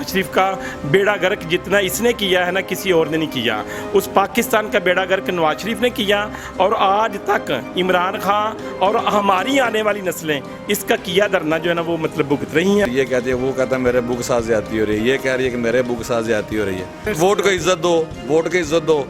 नवाज शरीफ का बेड़ा गर्क जितना इसने किया है ना किसी और ने नहीं किया। उस पाकिस्तान का बेड़ा गर्क नवाज शरीफ ने किया और आज तक इमरान खान और हमारी आने वाली नस्लें इसका किया धरना जो है ना वो मतलब भुगत रही हैं। ये कहते हैं, वो कहता है मेरे बुक साथ ज्यादती हो रही है, ये कह रही है कि मेरे बुक साथ ज्यादती हो रही है। वोट को इज्जत दो, वोट की इज्जत दो।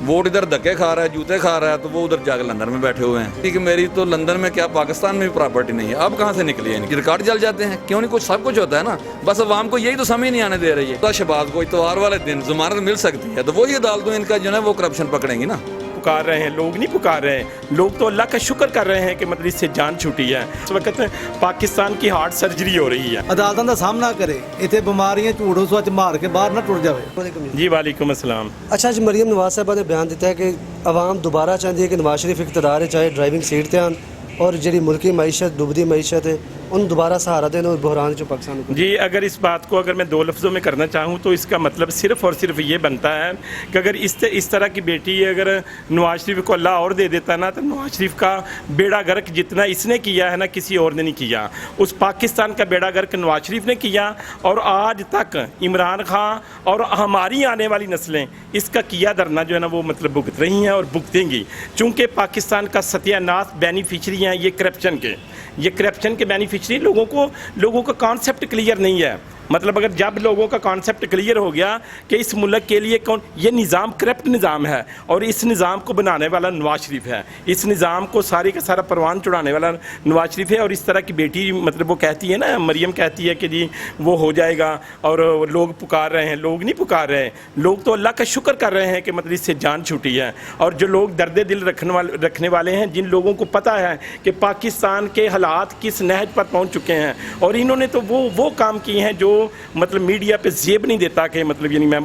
वोट इधर धक्के खा रहा है, जूते खा रहा है, तो वो उधर जाकर लंदन में बैठे हुए हैं। ठीक है, मेरी तो लंदन में क्या पाकिस्तान में भी प्रॉपर्टी नहीं है। अब कहाँ से निकली है इनकी? रिकॉर्ड जल जाते हैं, क्यों नहीं? कुछ सब कुछ होता है ना, बस अवाम को यही तो समझ नहीं आने दे रही है। तो शहबाज को इतवार वाले दिन जमानत मिल सकती है तो वही अदालतों इनका जो है वो करप्शन पकड़ेंगी ना। पुकार रहे हैं लोग, नहीं पुकार रहे हैं लोग, तो अल्लाह का शुक्र कर रहे हैं कि मतलब इससे जान छूटी है। इस वक्त पाकिस्तान की हार्ट सर्जरी हो रही है। अदालतों का सामना करे, इतने बीमारियां झूठों सच मार के बाहर ना टुट जाए। जी वालेकुम अस्सलाम। अच्छा जी, मरीम नवाज साहबा ने बयान दिता है कि आवाम दोबारा चाहती है कि नवाज शरीफ इक़्तिदार है, चाहे ड्राइविंग सीट ते आन, और जी मुल्की मैशत डुबदी मैशत है उन दोबारा सहारा देना और बहरान जो पाकिस्तान को। जी अगर इस बात को अगर मैं दो लफ्ज़ों में करना चाहूँ तो इसका मतलब सिर्फ़ और सिर्फ ये बनता है कि अगर इस तरह की बेटी अगर नवाज शरीफ को अल्लाह और दे देता ना तो नवाज शरीफ का बेड़ा गर्क जितना इसने किया है ना किसी और ने नहीं किया। उस पाकिस्तान का बेड़ा गर्क नवाज शरीफ ने किया और आज तक इमरान खान और हमारी आने वाली नस्लें इसका किया धरना जो है ना वो मतलब भुगत रही हैं और भुगतेंगी। चूँकि पाकिस्तान का सत्यानाश बेनिफिशरी हैं ये करप्शन के बेनिफिशरी लोगों का कॉन्सेप्ट क्लियर नहीं है। मतलब अगर जब लोगों का कॉन्सेप्ट क्लियर हो गया कि इस मुल्क के लिए कौन ये निज़ाम करप्ट निज़ाम है और इस निज़ाम को बनाने वाला नवाज शरीफ है, इस निज़ाम को सारी का सारा परवान चढ़ाने वाला नवाज शरीफ है। और इस तरह की बेटी मतलब वो कहती है ना, मरियम कहती है कि जी वो हो जाएगा और लोग पुकार रहे हैं, लोग नहीं पुकार रहे हैं, लोग तो अल्लाह का शुक्र कर रहे हैं कि मतलब इससे जान छूटी है। और जो लोग दर्द दिल रखने वाले हैं, जिन लोगों को पता है कि पाकिस्तान के हालात किस नहज पर पहुँच चुके हैं और इन्होंने तो वो काम किए हैं जो मतलब मीडिया पे जेब नहीं देता कि मतलब यानी मैं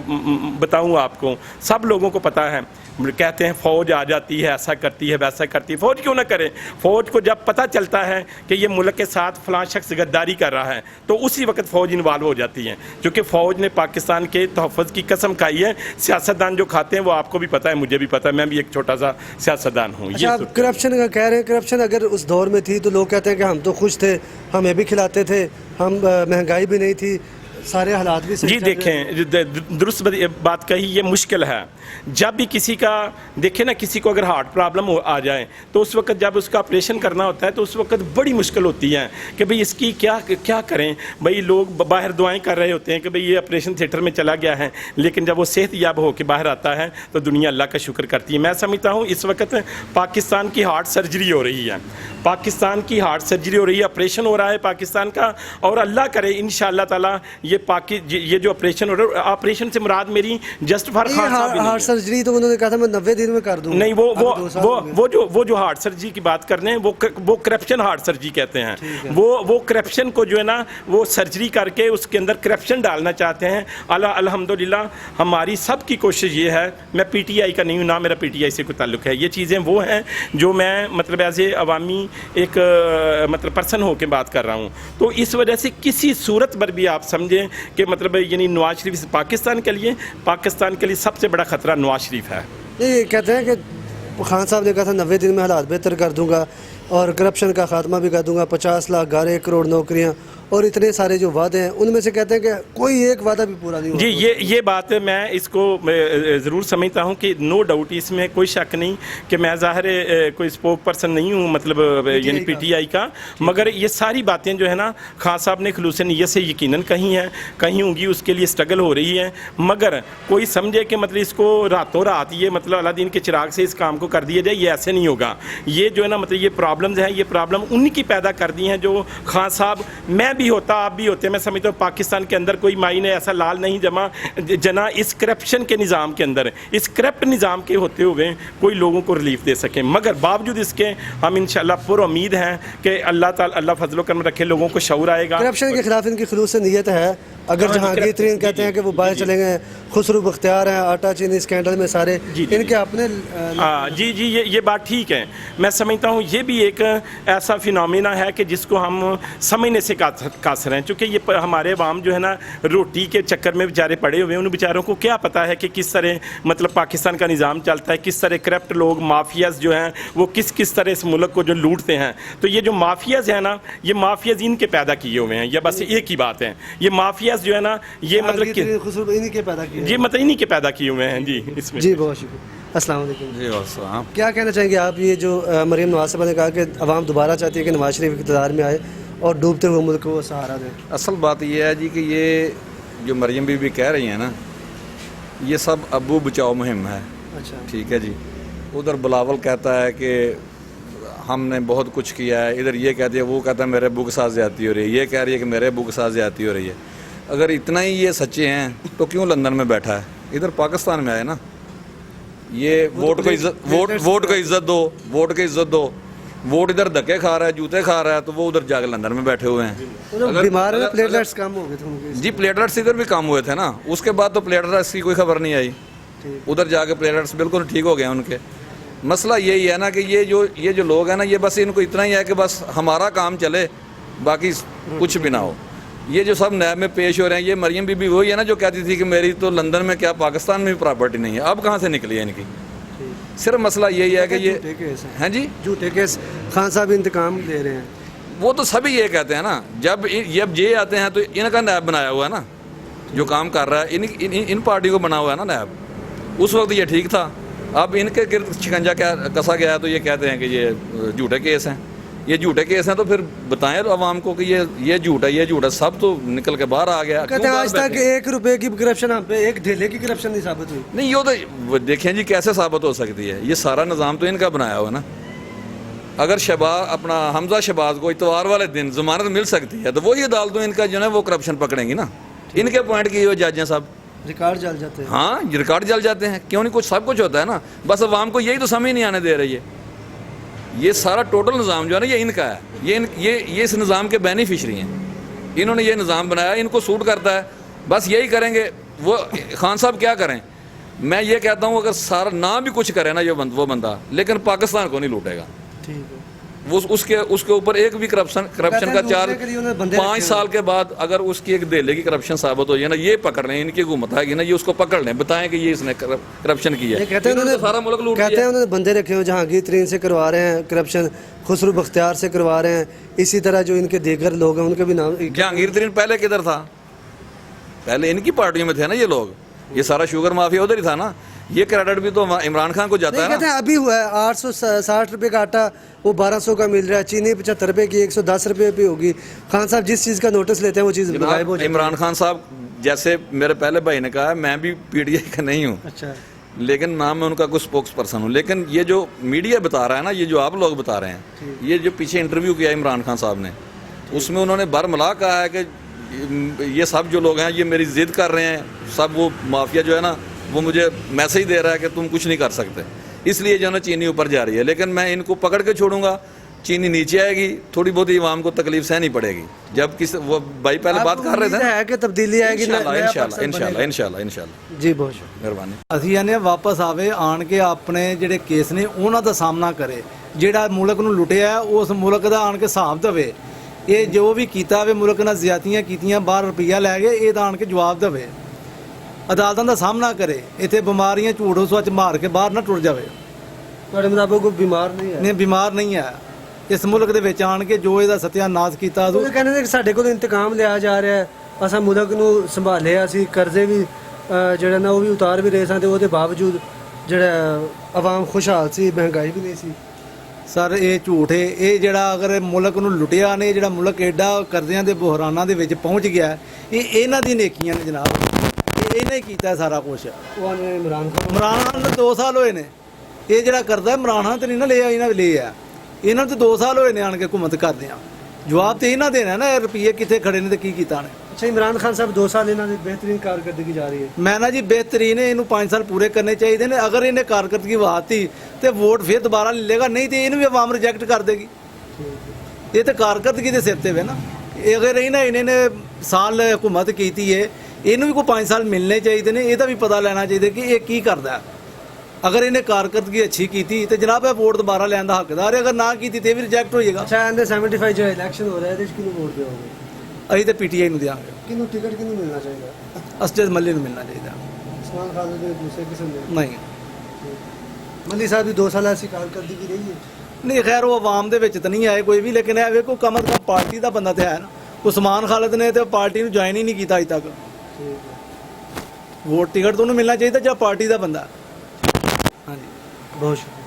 बताऊं आपको, सब लोगों को पता है। कहते हैं फ़ौज आ जाती है, ऐसा करती है वैसा करती है। फ़ौज क्यों ना करे? फ़ौज को जब पता चलता है कि ये मुल्क के साथ फ़लाँ शख्स गद्दारी कर रहा है तो उसी वक्त फ़ौज इन्वॉल्व हो जाती है, क्योंकि फ़ौज ने पाकिस्तान के तहफ़्फ़ुज़ की कसम खाई है। सियासतदान जो खाते हैं वो आपको भी पता है, मुझे भी पता है, मैं भी एक छोटा सा सियासतदान हूँ। अच्छा, आप करप्शन का कह रहे हैं, करप्शन अगर उस दौर में थी तो लोग कहते हैं कि हम तो खुश थे, हमें भी खिलाते थे, हम महंगाई भी नहीं थी, सारे हालात भी सही। जी देखें, दुरुस्त बात कही, ये मुश्किल है। जब भी किसी का देखें ना, किसी को अगर हार्ट प्रॉब्लम आ जाए तो उस वक्त जब उसका ऑपरेशन करना होता है तो उस वक्त बड़ी मुश्किल होती है कि भाई इसकी क्या करें। भाई लोग बाहर दुआएं कर रहे होते हैं कि भाई ये ऑपरेशन थिएटर में चला गया है, लेकिन जब वो सेहतयाब होकर बाहर आता है तो दुनिया अल्लाह का शुक्र करती है। मैं समझता हूँ इस वक्त पाकिस्तान की हार्ट सर्जरी हो रही है, पाकिस्तान की हार्ट सर्जरी हो रही है, ऑपरेशन हो रहा है पाकिस्तान का। और अल्लाह करे इंशाअल्लाह ताला ये जो ऑपरेशन हो रहा है, ऑपरेशन से मुराद मेरी जस्ट फॉर हार्ट सर्जरी तो उन्होंने कहा था मैं 90 दिन में कर दूंगा। नहीं, वो जो हार्ट सर्जरी की बात कर रहे हैं वो करप्शन हार्ट सर्जरी कहते हैं। वो करप्शन को जो है ना वो सर्जरी करके उसके अंदर करप्शन डालना चाहते हैं। अल्हम्दुलिल्लाह हमारी सब की कोशिश ये है, मैं पीटीआई का नहीं हूँ, ना मेरा पीटीआई से कोई ताल्लुक है। ये चीज़ें वो हैं जो मैं मतलब एज ए अवामी एक मतलब पर्सन होकर बात कर रहा हूँ। तो इस वजह से किसी सूरत पर भी आप समझें कि मतलब यानी नवाज शरीफ पाकिस्तान के लिए सबसे बड़ा ख़तरा नवाज शरीफ है। ये कहते हैं कि खान साहब ने कहा था 90 दिन में हालात बेहतर कर दूंगा और करप्शन का खात्मा भी कर दूंगा, 50 लाख घर, 1 करोड़ नौकरियां और इतने सारे जो वादे हैं उनमें से कहते हैं कि कोई एक वादा भी पूरा नहीं हुआ। जी ये बात मैं इसको ज़रूर समझता हूँ कि नो डाउट, इसमें कोई शक नहीं कि मैं ज़ाहिर कोई स्पोक पर्सन नहीं हूँ मतलब यानी पीटीआई का, मगर ये सारी बातें जो है ना खान साहब ने खुलूस नियत से यकीनन कही हैं, कहीं होंगी, उसके लिए स्ट्रगल हो रही है। मगर कोई समझे कि मतलब इसको रातों रात ये मतलब अलादीन के चिराग से इस काम को कर दिया जाए, ये ऐसे नहीं होगा। ये जो है ना मतलब ये प्रॉब्लम्स हैं, ये प्रॉब्लम उनकी पैदा कर दी हैं जो खान साहब, मैं भी होता, आप भी होते, मैं समझता हूँ पाकिस्तान के अंदर कोई माई ने ऐसा लाल नहीं जना इस करप्शन के निज़ाम के अंदर, इस करप्ट निज़ाम के होते हुए कोई लोगों को रिलीफ दे सके। मगर बावजूद इसके हम इंशाल्लाह पूरी उम्मीद है कि अल्लाह फजलो करम रखे, लोगों को शऊर आएगा। करप्शन के खिलाफ इनकी खुलूस नीयत है। अगर जहांगीर तरीन कहते हैं कि वो बाहर चले गए, खुसरू बख्तियार हैं, आटा चीनी स्कैंडल में सारे इनके अपने जी ये बात ठीक है। मैं समझता हूँ ये भी एक ऐसा फिनोमिना है कि जिसको हम समझने से कासर हैं, क्योंकि ये हमारे अवाम जो है ना रोटी के चक्कर में बेचारे पड़े हुए हैं। उन बेचारों को क्या पता है कि किस तरह मतलब पाकिस्तान का निज़ाम चलता है, किस तरह करप्ट लोग माफियाज जो हैं वो किस किस तरह इस मुल्क को जो लूटते हैं। तो ये जो माफियाज हैं ना, ये माफियाज इनके पैदा किए हुए हैं। ये बस एक ही बात है, ये माफियाज जो है ना ये मतलब कि इन्हीं के पैदा किए ये मतलब इन्हीं के पैदा किए हुए हैं जी। इसमें जी बहुत शुक्रिया। अस्सलाम वालेकुम। जी वाह। क्या कहना चाहेंगे आप, ये जो मरीम नवाज साहब ने कहा कि अवाम दोबारा चाहती है कि नवाज शरीफ इक़्तिदार में आए और डूबते हुए मुल्क को सहारा दें? असल बात यह है जी कि ये जो मरियम बीबी कह रही हैं ना, ये सब अबू बचाओ मुहिम है। अच्छा, ठीक है जी। उधर बिलावल कहता है कि हमने बहुत कुछ किया है, इधर ये कहती है, वो कहता है मेरे अब्बू के साथ ज़्यादती हो रही है, ये कह रही है कि मेरे अब्बू के साथ ज़्यादती हो रही है। अगर इतना ही ये सच्चे हैं तो क्यों लंदन में बैठा है, इधर पाकिस्तान में आए ना। ये वोट को इज्जत वोट को इज्जत दो, वोट की इज्जत दो। वोट इधर धक्के खा रहा है, जूते खा रहा है, तो वो उधर जाकर लंदन में बैठे हुए हैं। तो बीमार है, प्लेटलेट्स कम हो गए थे उनके। जी प्लेटलेट्स इधर भी कम हुए थे ना, उसके बाद तो प्लेटलेट्स की कोई खबर नहीं आई। उधर जाके प्लेटलेट्स बिल्कुल ठीक हो गए उनके। मसला यही है ना कि ये जो लोग हैं ना, ये बस इनको इतना ही है कि बस हमारा काम चले, बाकी कुछ भी ना हो। ये जो सब नैब में पेश हो रहे हैं, ये मरियम बीबी वही है ना जो कहती थी कि मेरी तो लंदन में क्या पाकिस्तान में भी प्रॉपर्टी नहीं है। अब कहाँ से निकली है इनकी? सिर्फ मसला यही है कि ये हैं जी झूठे केस, खान साहब इंतकाम ले रहे हैं। वो तो सभी ये कहते हैं ना, जब ये आते हैं तो इनका नैब बनाया हुआ है ना, जो काम कर रहा है इन पार्टी को बना हुआ है ना नैब। उस वक्त ये ठीक था, अब इनके गिर्द शिकंजा क्या कसा गया है तो ये कहते हैं कि ये झूठे केस हैं। ये झूठे केस हैं तो फिर बताएं आवाम को कि ये झूठ है, ये झूठ है। सब तो निकल के बाहर आ गया। कहते हैं आज तक 1 रुपए की करप्शन हम पे, 1 ढेले की करप्शन नहीं साबित हुई। नहीं, ये तो देखें जी कैसे साबित हो सकती है। ये सारा निज़ाम तो इनका बनाया हुआ है ना। अगर अपना हमजा शहबाज को इतवार वाले दिन जमानत मिल सकती है तो वही अदालतों इनका जो है वो करप्शन पकड़ेंगी ना। इनके पॉइंट किए हुए जज हैं साहब, रिकॉर्ड जल जाते हैं। हाँ, रिकॉर्ड जल जाते हैं। क्यों नहीं, कुछ सब कुछ होता है ना, बस अवाम को यही तो समझ नहीं आने दे रही है। ये सारा टोटल निज़ाम जो है ना ये इनका है। ये इस निज़ाम के बेनिफिशरी हैं। इन्होंने ये निज़ाम बनाया, इनको सूट करता है, बस यही करेंगे। वो खान साहब क्या करें, मैं ये कहता हूँ अगर सारा ना भी कुछ करे ना वो बंदा, लेकिन पाकिस्तान को नहीं लूटेगा। ठीक है। वो उसके ऊपर एक भी करप्शन का चार्ज 5 साल के बाद अगर उसकी एक धेले की करप्शन साबित हो जाए ना, ये पकड़ लें, इनकी हुकूमत आएगी ना, ये उसको पकड़ लें, बताएं कि ये इसने करप्शन किया है। कहते हैं उन्होंने सारा मुल्क लूट कहते हैं उन्होंने बंदे रखे हुए, जहांगीर तरीन से करवा रहे हैं करप्शन, खुसरू बख्तियार से करवा रहे हैं, इसी तरह जो इनके दीगर लोग हैं उनके भी नाम। जहांगीर तरीन पहले किधर था? पहले इनकी पार्टियों में थे ना ये लोग। ये सारा शुगर माफिया उधर ही था ना। ये क्रेडिट भी तो इमरान खान को जाता है ना। कहते हैं अभी हुआ है 860 रुपये का आटा वो 1200 का मिल रहा है, चीनी 75 रुपये की 110 रुपये भी होगी। खान साहब जिस चीज़ का नोटिस लेते हैं वो चीज़ गायब हो जाती है। इमरान खान साहब जैसे मेरे पहले भाई ने कहा, मैं भी पीटीआई का नहीं हूँ। अच्छा, लेकिन नाम मैं उनका कुछ स्पोक्स पर्सन हूँ। लेकिन ये जो मीडिया बता रहा है ना, ये जो आप लोग बता रहे हैं, ये जो पीछे इंटरव्यू किया इमरान खान साहब ने, उसमें उन्होंने बरमला कहा है कि ये सब जो लोग हैं ये मेरी जिद कर रहे हैं, सब वो माफिया जो है ना वो मुझे मैसेज दे रहा है कि तुम कुछ नहीं कर सकते, इसलिए जो है ना चीनी ऊपर जा रही है। लेकिन मैं इनको पकड़ के छोड़ूंगा, चीनी नीचे आएगी, थोड़ी बहुत ही आवाम को तकलीफ सहनी पड़ेगी। जब वो भाई पहले बात कर रहे थे ना कि तब्दीली आएगी इंशाल्लाह। जी बहुत ਮਿਹਰਬਾਨੀ। ਅਸੀਂ ਆਨੇ ਵਾਪਸ ਆਵੇ, ਆਣ ਕੇ ਆਪਣੇ ਜਿਹੜੇ ਕੇਸ ਨੇ ਉਹਨਾਂ ਦਾ ਸਾਹਮਣਾ ਕਰੇ, ਜਿਹੜਾ ਮੁਲਕ ਨੂੰ ਲੁੱਟਿਆ ਉਸ ਮੁਲਕ ਦਾ ਆਣ ਕੇ ਹਿਸਾਬ ਦੇਵੇ। ਇਹ ਜੋ ਵੀ ਕੀਤਾ ਵੇ ਮੁਲਕ ਨਾਲ ਜ਼ਿਆਦਤੀਆਂ ਕੀਤੀਆਂ, ਬਾਹਰ ਰੁਪਈਆ ਲੈ ਗਏ, ਇਹ ਤਾਂ ਆਣ ਕੇ ਜਵਾਬ ਦੇਵੇ, ਅਦਾਲਤਾਂ ਦਾ ਸਾਹਮਣਾ ਕਰੇ। ਇੱਥੇ ਬਿਮਾਰੀਆਂ ਝੂਠੋ ਸੱਚ ਮਾਰ ਕੇ ਬਾਹਰ ਨਾ ਟੁਰ ਜਾਵੇ। ਤੁਹਾਡੇ ਮੁਤਾਬਕ ਕੋਈ ਬਿਮਾਰ ਨਹੀਂ ਹੈ? ਨਹੀਂ, ਬਿਮਾਰ ਨਹੀਂ ਹੈ। ਇਸ ਮੁਲਕ ਦੇ ਵਿੱਚ ਆਣ ਕੇ ਜੋ ਇਹਦਾ ਸਤਿਆਨਾਸ਼ ਕੀਤਾ, ਉਹ ਕਹਿੰਦੇ ਨੇ ਕਿ ਸਾਡੇ ਕੋਲ ਇੰਤਕਾਮ ਲਿਆ ਜਾ ਰਿਹਾ ਹੈ, ਅਸਾਂ ਮੁਲਕ ਨੂੰ ਸੰਭਾਲਿਆ, ਅਸੀਂ ਕਰਜ਼ੇ ਵੀ ਜਿਹੜਾ ਨਾ ਉਹ ਵੀ ਉਤਾਰ ਵੀ ਰਹੇ ਸਾਂ, ਤੇ ਉਹਦੇ ਬਾਵਜੂਦ ਜਿਹੜਾ ਆਵਾਮ ਖੁਸ਼ਹਾਲ ਸੀ, ਮਹਿੰਗਾਈ ਵੀ ਨਹੀਂ ਸੀ। ਸਰ ਇਹ ਝੂਠ ਹੈ। ਇਹ ਜਿਹੜਾ ਅਗਰ ਮੁਲਕ ਨੂੰ ਲੁੱਟਿਆ ਨੇ, ਜਿਹੜਾ ਮੁਲਕ ਐਡਾ ਕਰਜ਼ਿਆਂ ਦੇ ਬੁਹਰਾਨਾਂ ਦੇ ਵਿੱਚ ਪਹੁੰਚ ਗਿਆ, ਇਹ ਇਹਨਾਂ ਦੀ ਨੇਕੀਆਂ ਨੇ ਜਨਾਬ। ਇਹਨੇ ਕੀਤਾ ਸਾਰਾ ਕੁਝ। ਇਮਰਾਨ ਖਾਨ ਨੂੰ 2 ਸਾਲ ਹੋਏ ਨੇ। ਇਹ ਜਿਹੜਾ ਕਰਦਾ ਇਮਰਾਨ ਖਾਨ ਤੇ ਨਹੀਂ ਨਾ ਲਿਆ, ਇਹਨਾਂ ਲਿਆ। ਇਹਨਾਂ ਨੂੰ 2 ਸਾਲ ਹੋਏ ਨੇ ਆਣ ਕੇ ਹੁਕੂਮਤ ਕਰਦੇ ਆ। ਜਵਾਬ ਤੇ ਇਹਨਾਂ ਦੇਣਾ ਨਾ, ਰੁਪਈਏ ਕਿੱਥੇ ਖੜੇ ਨੇ ਤੇ ਕੀ ਕੀਤਾ ਨੇ। ਅੱਛਾ, ਇਮਰਾਨ ਖਾਨ ਸਾਹਿਬ 2 ਸਾਲ ਇਹਨਾਂ ਦੀ ਬਿਹਤਰੀਨ ਕਾਰਗਰਦਗੀ ਜਾ ਰਹੀ ਹੈ। ਮੈਂ ਨਾ ਜੀ ਬਿਹਤਰੀਨ ਇਹਨੂੰ 5 ਸਾਲ ਪੂਰੇ ਕਰਨੇ ਚਾਹੀਦੇ ਨੇ। ਅਗਰ ਇਹਨੇ ਕਾਰਗਰਦਗੀ ਵਧਾਤੀ ਤੇ ਵੋਟ ਫਿਰ ਦੁਬਾਰਾ ਲੈ ਲੇਗਾ, ਨਹੀਂ ਤੇ ਇਹਨੂੰ ਵੀ ਆਵਾਮ ਰਿਜੈਕਟ ਕਰ ਦੇਗੀ। ਇਹ ਤਾਂ ਕਾਰਗਰਦਗੀ ਦੇ ਸਿਰ ਤੇ ਵੇ ਨਾ। ਅਗਰ ਇਹਨੇ ਸਾਲ ਹੁਕੂਮਤ ਕੀਤੀ ਹੈ, ਇਹਨੂੰ ਵੀ ਕੋਈ 5 ਸਾਲ ਮਿਲਣੇ ਚਾਹੀਦੇ ਨੇ। ਇਹਦਾ ਵੀ ਪਤਾ ਲੈਣਾ ਚਾਹੀਦਾ ਕਿ ਇਹ ਕੀ ਕਰਦਾ। ਅਗਰ ਇਹਨੇ ਕਾਰਕਰਦਗੀ ਅੱਛੀ ਕੀਤੀ ਤੇ ਜਨਾਬ ਇਹ ਵੋਟ ਦੁਬਾਰਾ ਲੈਣ ਦਾ ਹੱਕਦਾਰ ਹੈ, ਅਗਰ ਨਾ ਕੀਤੀ ਤੇ ਇਹ ਵੀ ਰਿਜੈਕਟ ਹੋ ਜਾਏਗਾ। ਅੱਛਾ ਇਹਦੇ 75 ਜੋ ਇਲੈਕਸ਼ਨ ਹੋ ਰਿਹਾ ਇਹਦੇ 'ਚ ਕਿਹਨੂੰ ਵੋਟ ਦਿਓਗੇ? ਅਸੀਂ ਤੇ ਪੀਟੀਆਈ ਨੂੰ ਦਿਆਂਗੇ, ਕਿਹਨੂੰ ਟਿਕਟ ਕਿਹਨੂੰ ਮਿਲਣਾ ਚਾਹੀਦਾ? ਅਸਜਦ ਮੱਲੇ ਨੂੰ ਮਿਲਣਾ ਚਾਹੀਦਾ। ਉਸਮਾਨ ਖਾਨ ਦੇ ਦੂਸਰੇ ਕਿਸੇ ਨੂੰ ਨਹੀਂ ਮੱਲੀ ਸਾਹਿਬ ਦੀ 2 ਸਾਲ ਐਸੀ ਕਾਰਕਰਦਗੀ ਰਹੀ ਹੈ। ਨਹੀਂ ਖੈਰ ਉਹ ਆਵਾਮ ਦੇ ਵਿੱਚ ਤਾਂ ਨਹੀਂ ਆਏ ਕੋਈ ਵੀ, ਲੇਕਿਨ ਇਹ ਵੇਖੋ ਕਮ ਅਜ਼ ਕਮ ਪਾਰਟੀ ਦਾ ਬੰਦਾ ਤੇ ਹੈ ਨਾ। ਉਸਮਾਨ ਖਾਲਿਦ ਨੇ ਤੇ ਪਾਰਟੀ ਨੂੰ ਜੁਆਇਨ ਹੀ ਨਹੀਂ ਕੀਤਾ ਅਜੇ ਤੱਕ। ਠੀਕ ਹੈ, ਵੋਟ ਟਿਕਟ ਤੋਂ ਉਹਨੂੰ ਮਿਲਣਾ ਚਾਹੀਦਾ ਜਾਂ ਪਾਰਟੀ ਦਾ ਬੰਦਾ। ਹਾਂਜੀ ਬਹੁਤ ਸ਼ੁਕਰੀਆ।